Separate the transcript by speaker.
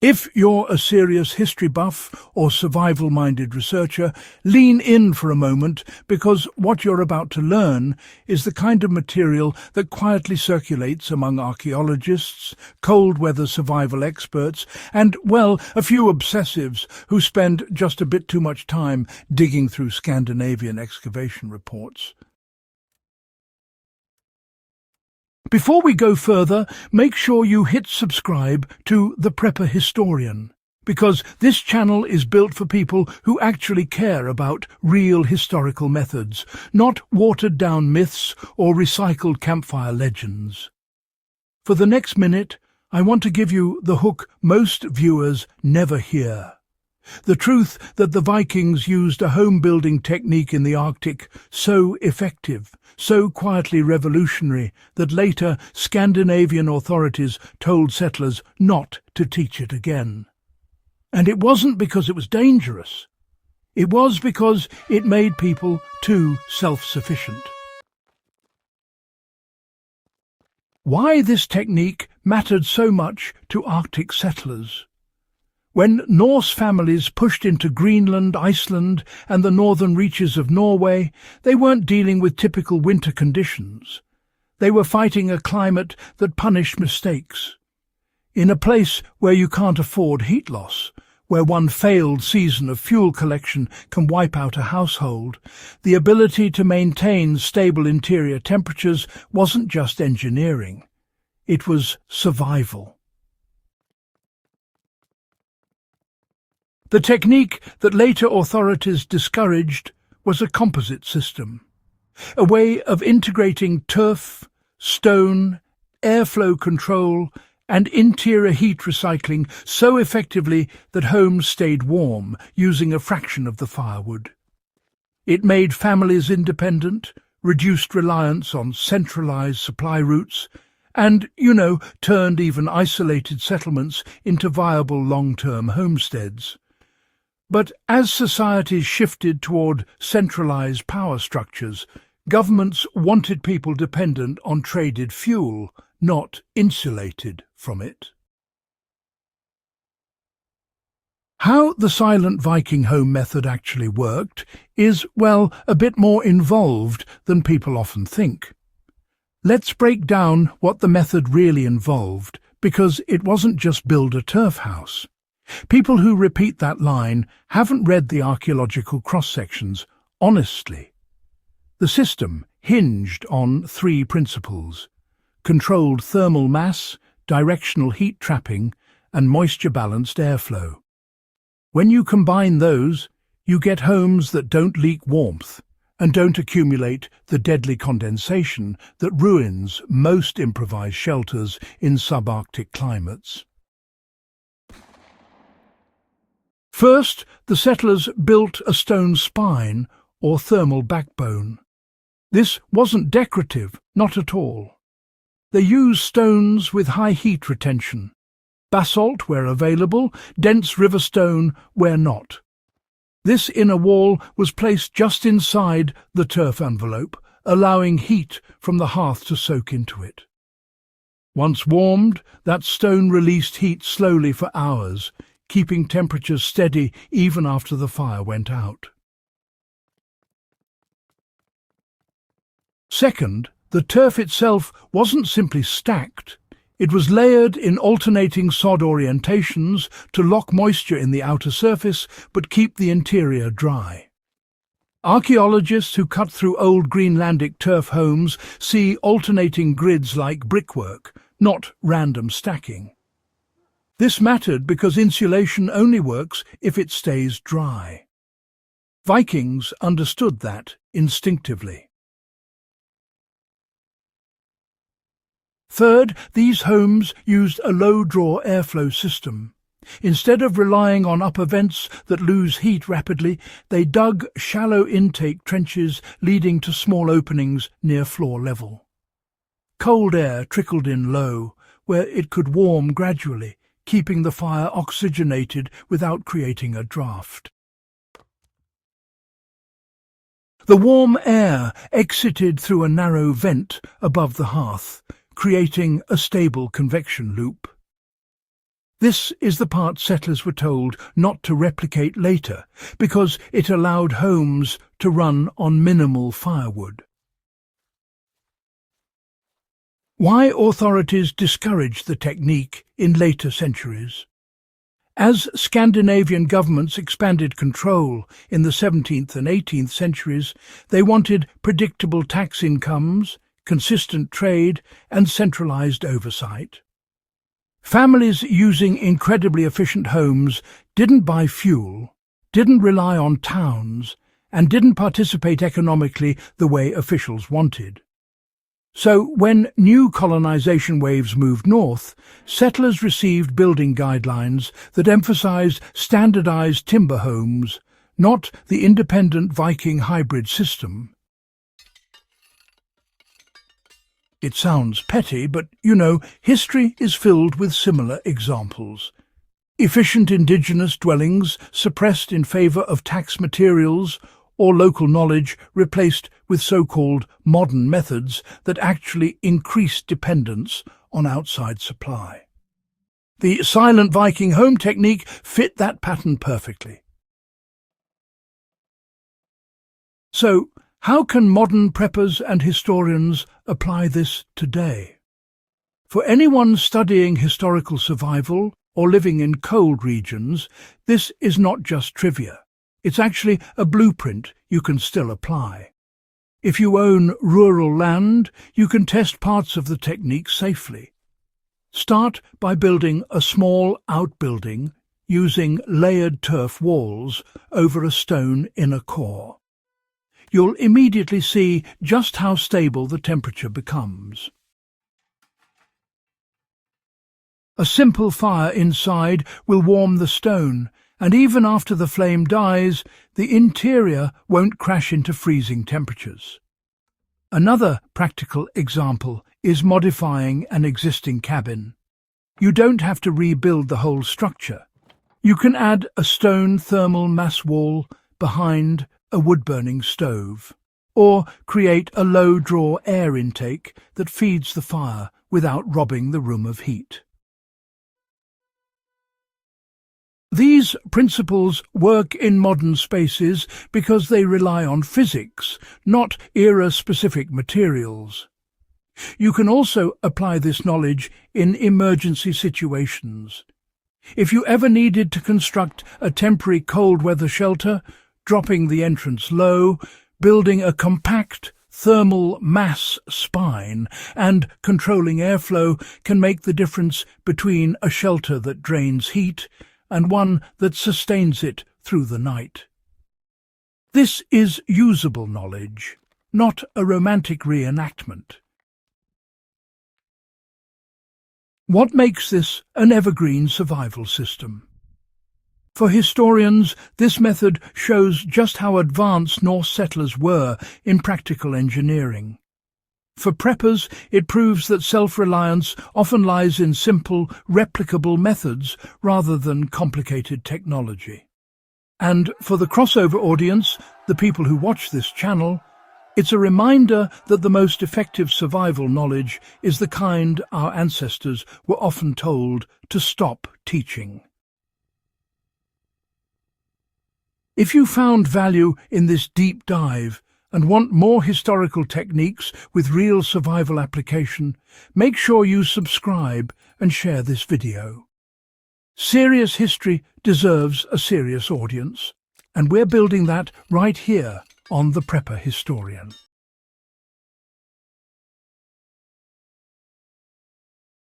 Speaker 1: If you're a serious history buff or survival-minded researcher, lean in for a moment, because what you're about to learn is the kind of material that quietly circulates among archaeologists, cold-weather survival experts, and, well, a few obsessives who spend just a bit too much time digging through Scandinavian excavation reports. Before we go further, make sure you hit subscribe to The Prepper Historian, because this channel is built for people who actually care about real historical methods, not watered-down myths or recycled campfire legends. For the next minute, I want to give you the hook most viewers never hear. The truth that the Vikings used a home-building technique in the Arctic so effective, so quietly revolutionary, that later Scandinavian authorities told settlers not to teach it again. And it wasn't because it was dangerous. It was because it made people too self-sufficient. Why this technique mattered so much to Arctic settlers. When Norse families pushed into Greenland, Iceland, and the northern reaches of Norway, they weren't dealing with typical winter conditions. They were fighting a climate that punished mistakes. In a place where you can't afford heat loss, where one failed season of fuel collection can wipe out a household, the ability to maintain stable interior temperatures wasn't just engineering. It was survival. The technique that later authorities discouraged was a composite system, a way of integrating turf, stone, airflow control, and interior heat recycling so effectively that homes stayed warm using a fraction of the firewood. It made families independent, reduced reliance on centralized supply routes, and, turned even isolated settlements into viable long-term homesteads. But as societies shifted toward centralized power structures, governments wanted people dependent on traded fuel, not insulated from it. How the Silent Viking home method actually worked is, well, a bit more involved than people often think. Let's break down what the method really involved, because it wasn't just build a turf house. People who repeat that line haven't read the archaeological cross-sections honestly. The system hinged on three principles: controlled thermal mass, directional heat trapping, and moisture-balanced airflow. When you combine those, you get homes that don't leak warmth and don't accumulate the deadly condensation that ruins most improvised shelters in subarctic climates. First, the settlers built a stone spine or thermal backbone. This wasn't decorative, not at all. They used stones with high heat retention, basalt where available, dense river stone where not. This inner wall was placed just inside the turf envelope, allowing heat from the hearth to soak into it. Once warmed, that stone released heat slowly for hours, keeping temperatures steady even after the fire went out. Second, the turf itself wasn't simply stacked. It was layered in alternating sod orientations to lock moisture in the outer surface but keep the interior dry. Archaeologists who cut through old Greenlandic turf homes see alternating grids like brickwork, not random stacking. This mattered because insulation only works if it stays dry. Vikings understood that instinctively. Third, these homes used a low-draw airflow system. Instead of relying on upper vents that lose heat rapidly, they dug shallow intake trenches leading to small openings near floor level. Cold air trickled in low, where it could warm gradually, keeping the fire oxygenated without creating a draft. The warm air exited through a narrow vent above the hearth, creating a stable convection loop. This is the part settlers were told not to replicate later because it allowed homes to run on minimal firewood. Why authorities discouraged the technique in later centuries? As Scandinavian governments expanded control in the 17th and 18th centuries, they wanted predictable tax incomes, consistent trade, and centralized oversight. Families using incredibly efficient homes didn't buy fuel, didn't rely on towns, and didn't participate economically the way officials wanted. So when new colonization waves moved north, settlers received building guidelines that emphasized standardized timber homes, not the independent Viking hybrid system. It sounds petty, but, history is filled with similar examples. Efficient indigenous dwellings suppressed in favor of tax materials, or local knowledge replaced with so-called modern methods that actually increased dependence on outside supply. The Silent Viking Home Technique fit that pattern perfectly. So, how can modern preppers and historians apply this today? For anyone studying historical survival or living in cold regions, this is not just trivia. It's actually a blueprint you can still apply. If you own rural land, you can test parts of the technique safely. Start by building a small outbuilding using layered turf walls over a stone inner core. You'll immediately see just how stable the temperature becomes. A simple fire inside will warm the stone, and even after the flame dies, the interior won't crash into freezing temperatures. Another practical example is modifying an existing cabin. You don't have to rebuild the whole structure. You can add a stone thermal mass wall behind a wood-burning stove, or create a low-draw air intake that feeds the fire without robbing the room of heat. These principles work in modern spaces because they rely on physics, not era-specific materials. You can also apply this knowledge in emergency situations. If you ever needed to construct a temporary cold-weather shelter, dropping the entrance low, building a compact thermal mass spine, and controlling airflow can make the difference between a shelter that drains heat and one that sustains it through the night. This is usable knowledge, not a romantic reenactment. What makes this an evergreen survival system? For historians, this method shows just how advanced Norse settlers were in practical engineering. For preppers, it proves that self-reliance often lies in simple, replicable methods rather than complicated technology. And for the crossover audience, the people who watch this channel, it's a reminder that the most effective survival knowledge is the kind our ancestors were often told to stop teaching. If you found value in this deep dive and want more historical techniques with real survival application, make sure you subscribe and share this video. Serious history deserves a serious audience, and we're building that right here on The Prepper Historian.